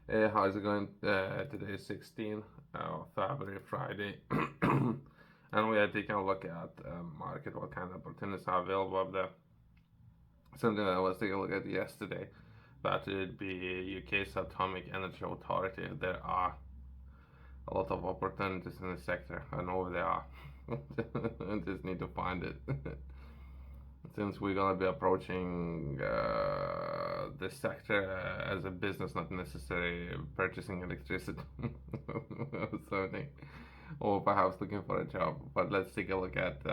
Hey, how's it going? Today is 16 February, Friday, and we are taking a look at market, what kind of opportunities are available up there. Something that I was taking a look at yesterday, that would be UK's Atomic Energy Authority. There are a lot of opportunities in the sector. I know there are. I just need to find it. Since we're gonna be approaching this sector as a business, not necessarily purchasing electricity or something, or perhaps looking for a job. But let's take a look at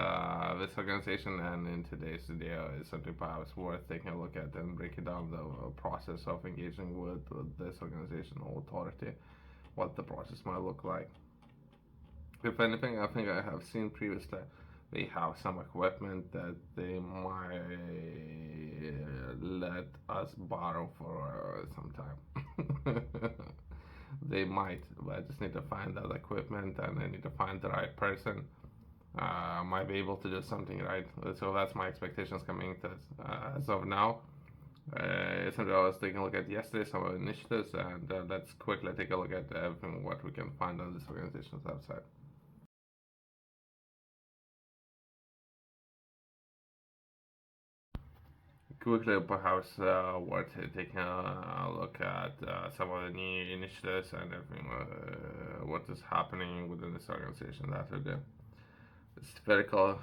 this organization, and in today's video is something perhaps worth taking a look at and breaking down the process of engaging with this organization or authority, what the process might look like. If anything, I think I have seen previously they have some equipment that they might let us borrow for some time. They might, but I just need to find that equipment and I need to find the right person. Might be able to do something right. So that's my expectations coming to as of now. It's something I was taking a look at yesterday, some initiatives, and let's quickly take a look at everything what we can find on this organization's website. Quickly, perhaps worth taking a look at some of the new initiatives and everything, what is happening within this organization. That would be spherical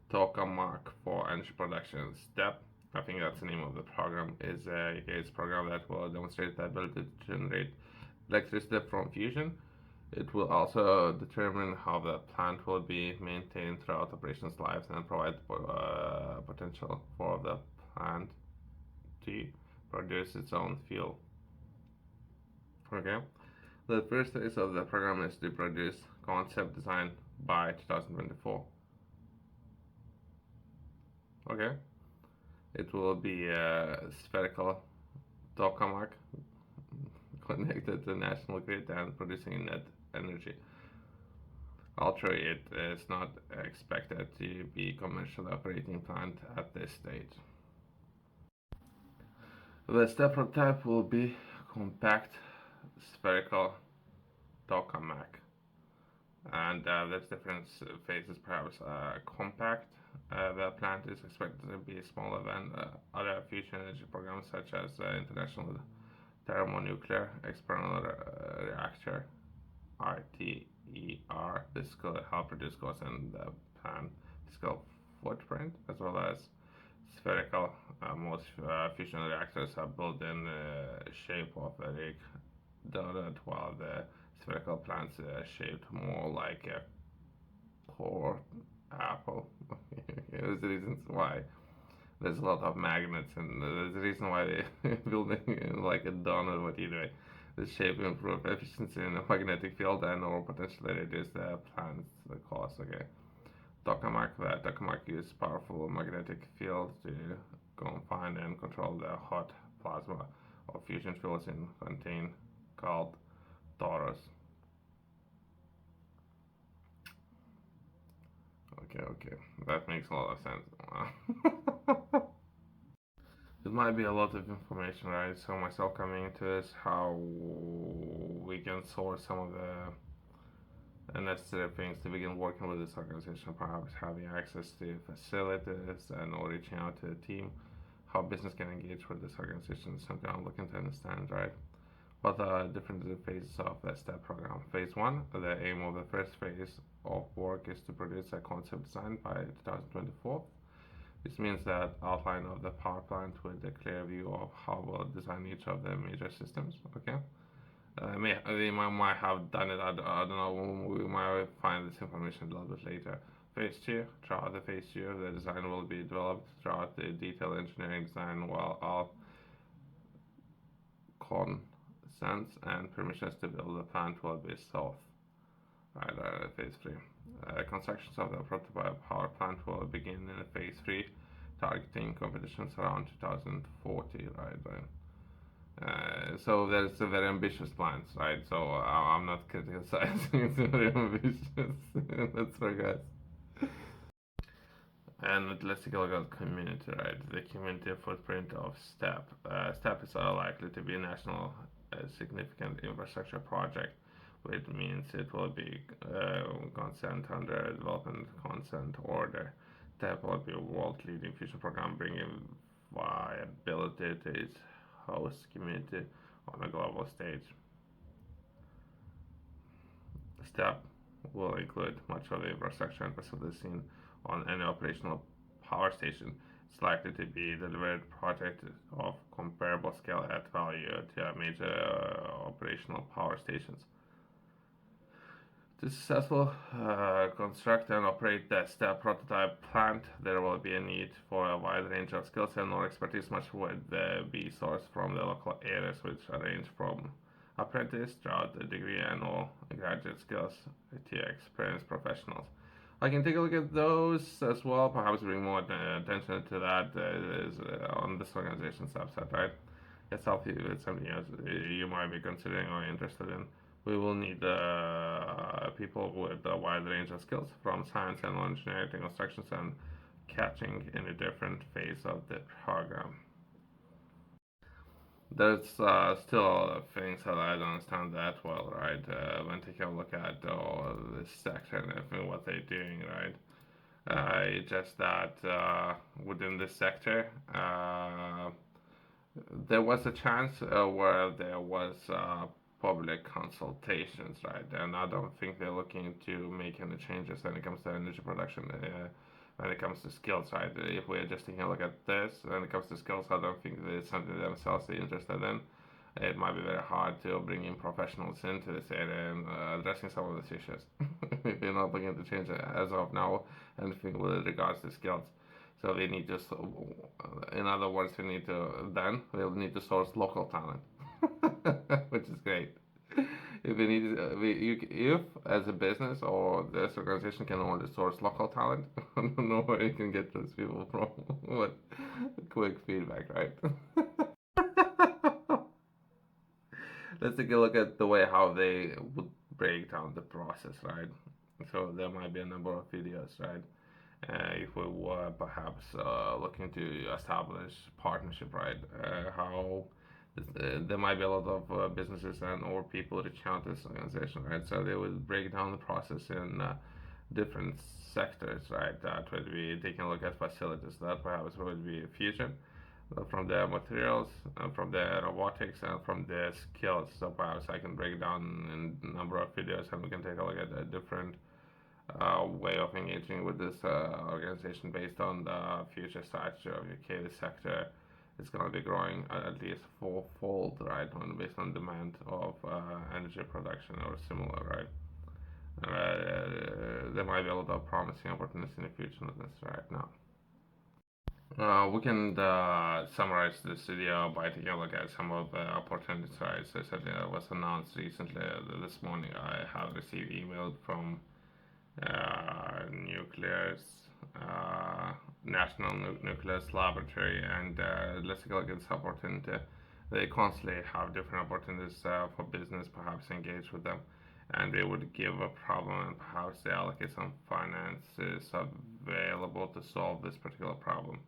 tokamak for energy production step. I think that's the name of the program. Is a program that will demonstrate the ability to generate electricity from fusion. It will also determine how the plant will be maintained throughout operations life and provide potential for the plant to produce its own fuel. Okay. The first phase of the program is to produce concept design by 2024. Okay. It will be a spherical tokamak connected to national grid and producing net energy. Although it is not expected to be commercially operating plant at this stage. The step prototype will be compact spherical tokamak, and there's different phases. Perhaps compact. The plant is expected to be smaller than other future energy programs such as International Thermonuclear Experimental Reactor (ITER). This will help reduce costs and the plant physical footprint, as well as spherical. Most fusion reactors are built in the shape of a rig donut, while the spherical plants are shaped more like a core apple. There's reasons why. There's a lot of magnets, and there's a reason why they build it like a donut. What you do? The shape improve efficiency in the magnetic field and or potentially reduce the plant's cost. Okay. Tokamak uses powerful magnetic field to confine and control the hot plasma of fusion fuels in contain called torus. Okay, that makes a lot of sense. It might be a lot of information, right? So myself coming into this, how we can source some of the necessary things to begin working with this organization, perhaps having access to facilities and or reaching out to a team, how business can engage with this organization is something I'm looking to understand, right? What are different phases of the STEP program? Phase 1, the aim of the first phase of work is to produce a concept design by 2024. This means that outline of the power plant with a clear view of how we'll design each of the major systems, okay? They might have done it, I don't know, we might find this information a little bit later. Phase 2, throughout the phase 2, the design will be developed throughout the detailed engineering design while all consents and permissions to build the plant will be sought. Right, phase 3. Constructions of the prototype power plant will begin in phase 3, targeting competitions around 2040, right? So there's a very ambitious plans, right? So I'm not criticizing, it's very ambitious in that regard. And let's take a look at community, right? The community footprint of STEP. STEP is likely to be a national a significant infrastructure project, which means it will be consent under development consent order. That will be a world-leading fusion program bringing viability to its host community on a global stage. STEP will include much of the infrastructure and facilities seen on any operational power station. It's likely to be a delivered project of comparable scale at value to major operational power stations. To successfully construct and operate the STEP prototype plant, there will be a need for a wide range of skills and more expertise. Much would be sourced from the local areas, which range from apprentice, throughout the degree and all graduate skills to experienced professionals. I can take a look at those as well. Perhaps bring more attention to that is on this organization's website, right? Itself, it's something you might be considering or interested in. We will need people with a wide range of skills, from science and engineering to constructions and catching in a different phase of the program. There's still things that I don't understand that well, right? When taking a look at this sector and everything, what they're doing, right? Just that within this sector, there was a chance where there was public consultations, right? And I don't think they're looking to make any changes when it comes to energy production. When it comes to skills, right? If we're just taking a look at this, when it comes to skills, I don't think it's something themselves they're interested in. It might be very hard to bring in professionals into this area and addressing some of these issues. If you're not looking to change it as of now, anything with regards to skills. So we need to, in other words, we'll need to source local talent, which is great. If we need, if as a business or this organization can only source local talent, I don't know where you can get those people from. What quick feedback, right? Let's take a look at the way how they would break down the process, right? So there might be a number of videos, right? If we were perhaps looking to establish partnership, right? How there might be a lot of businesses and or people reaching out to this organization, right? So they would break down the process in different sectors, right? That would be taking a look at facilities. That perhaps would be fusion from their materials, from their robotics, and from their skills. So perhaps I can break down in a number of videos, and we can take a look at a different way of engaging with this organization based on the future strategy of UK. The sector is going to be growing at least fourfold, right, based on demand of energy production or similar, right. There might be a lot of promising opportunities in the future, not necessarily right now. We can summarize this video by taking a look at some of the opportunities, right. So something that was announced recently this morning. I have received email from National Nuclear Laboratory, and let's take a look at this opportunity. They constantly have different opportunities for business, perhaps engage with them, and they would give a problem and perhaps they allocate some finances available to solve this particular problem.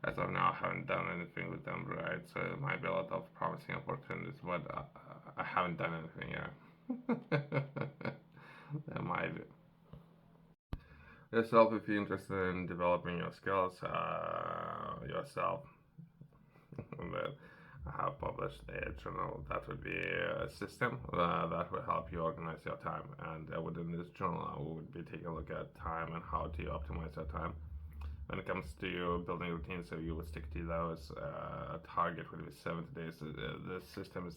As of now, I haven't done anything with them, right? So it might be a lot of promising opportunities, but I haven't done anything yet. There might be. Yourself, if you're interested in developing your skills yourself, I have published a journal that would be a system that will help you organize your time. And within this journal, I would be taking a look at time and how to optimize your time. When it comes to building routines, so you would stick to those. Target would be 70 days. The system is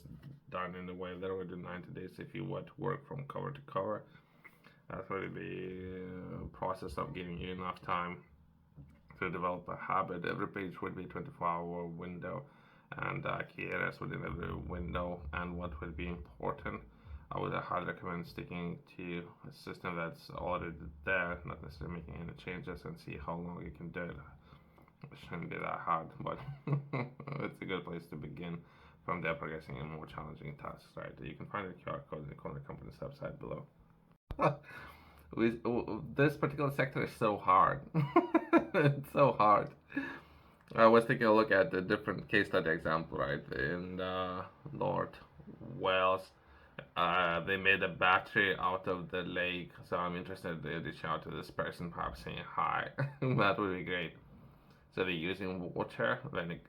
done in a way that would do 90 days if you were to work from cover to cover. That would be a process of giving you enough time to develop a habit. Every page would be a 24-hour window, and key areas within every window and what would be important. I would highly recommend sticking to a system that's already there, not necessarily making any changes, and see how long you can do it. It shouldn't be that hard, but it's a good place to begin. From there, progressing in more challenging tasks, right? You can find the QR code in the corner company's website below. This particular sector is so hard. It's so hard. I was taking a look at the different case study example, right? In North wells. They made a battery out of the lake, so I'm interested to reach out to this person, perhaps saying hi. That would be great. So they're using water when it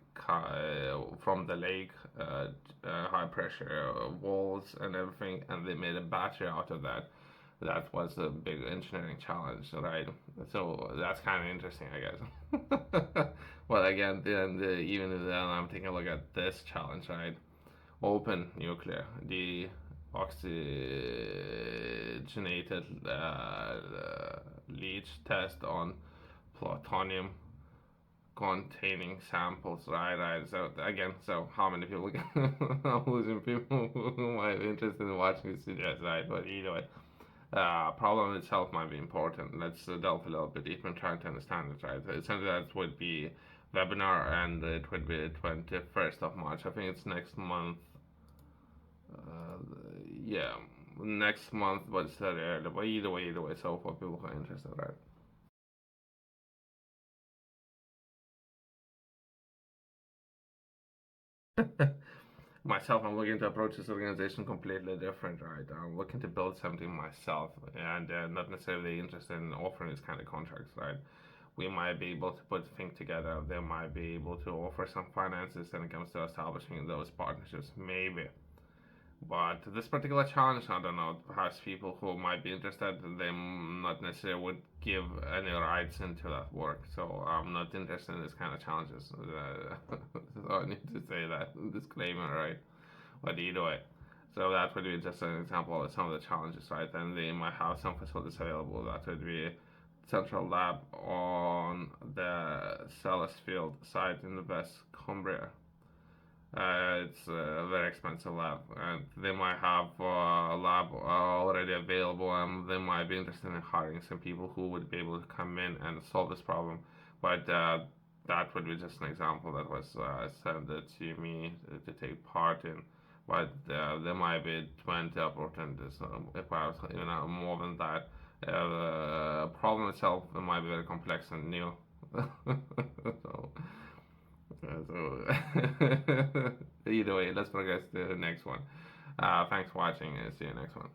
from the lake, high pressure walls and everything, and they made a battery out of that. That was a big engineering challenge, right? So that's kind of interesting, I guess. Well, again, even then, I'm taking a look at this challenge, right? Open nuclear, deoxygenated leach test on plutonium containing samples, right? So again, so how many people? I'm losing people who might be interested in watching this video, right? But either way, problem itself might be important. Let's delve a little bit deeper and try to understand it, right? It's something that would be webinar, and it would be 21st of March. I think it's next month. Yeah, next month, but it's early. But either way. So for people who are interested, right? Myself, I'm looking to approach this organization completely different, right? I'm looking to build something myself, and not necessarily interested in offering this kind of contracts, right? We might be able to put things together. They might be able to offer some finances when it comes to establishing those partnerships, maybe. But this particular challenge, I don't know, perhaps people who might be interested, they not necessarily would give any rights into that work. So I'm not interested in this kind of challenges. So I need to say that disclaimer, right? But either way. So that would be just an example of some of the challenges, right? And they might have some facilities available. That would be central lab on the Sellafield site in the West Cumbria. It's a very expensive lab, and they might have a lab already available, and they might be interested in hiring some people who would be able to come in and solve this problem. But that would be just an example that was sent to me to take part in. But there might be 20 opportunities, if perhaps even more than that. The problem itself might be very complex and new. So. So either way, let's progress to the next one. Thanks for watching and see you next one.